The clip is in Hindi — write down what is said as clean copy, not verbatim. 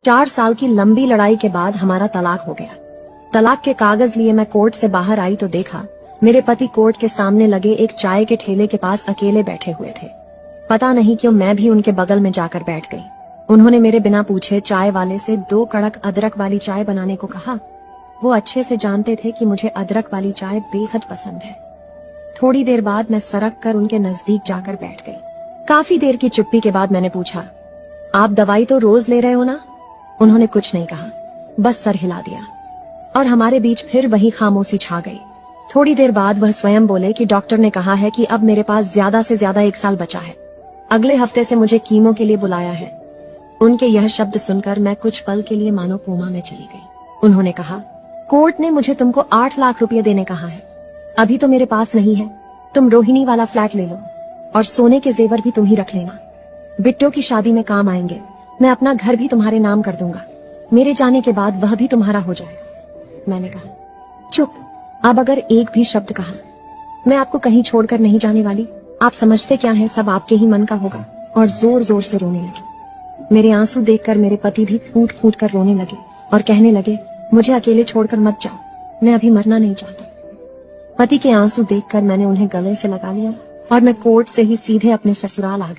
4 साल की लंबी लड़ाई के बाद हमारा तलाक हो गया। तलाक के कागज लिए मैं कोर्ट से बाहर आई तो देखा मेरे पति कोर्ट के सामने लगे एक चाय के ठेले के पास अकेले बैठे हुए थे। पता नहीं क्यों मैं भी उनके बगल में जाकर बैठ गई। उन्होंने मेरे बिना पूछे चाय वाले से 2 कड़क अदरक वाली चाय बनाने को कहा। वो अच्छे से जानते थे कि मुझे अदरक वाली चाय बेहद पसंद है। थोड़ी देर बाद मैं सरक कर उनके नजदीक जाकर बैठ गई। काफी देर की चुप्पी के बाद मैंने पूछा, आप दवाई तो रोज ले रहे हो ना? उन्होंने कुछ नहीं कहा, बस सर हिला दिया और हमारे बीच फिर वही खामोशी छा गई। थोड़ी देर बाद वह स्वयं बोले कि डॉक्टर ने कहा है कि अब मेरे पास ज्यादा से ज्यादा 1 साल बचा है। अगले हफ्ते से मुझे कीमो के लिए बुलाया है। उनके यह शब्द सुनकर मैं कुछ पल के लिए मानो कोमा में चली गई। उन्होंने कहा, कोर्ट ने मुझे तुमको 8 लाख रुपए देने कहा है। अभी तो मेरे पास नहीं है। तुम रोहिणी वाला फ्लैट ले लो और सोने के जेवर भी तुम ही रख लेना। बिट्टो की शादी में काम आएंगे। मैं अपना घर भी तुम्हारे नाम कर दूंगा। मेरे जाने के बाद वह भी तुम्हारा हो जाएगा। मैंने कहा, चुप। अब अगर एक भी शब्द कहा, मैं आपको कहीं छोड़कर नहीं जाने वाली। आप समझते क्या हैं, सब आपके ही मन का होगा। और जोर जोर से रोने लगी। मेरे आंसू देखकर मेरे पति भी फूट फूट कर रोने लगे और कहने लगे, मुझे अकेले छोड़कर मत जाओ, मैं अभी मरना नहीं चाहता। पति के आंसू देखकर मैंने उन्हें गले से लगा लिया और मैं कोर्ट से ही सीधे अपने ससुराल आ गई।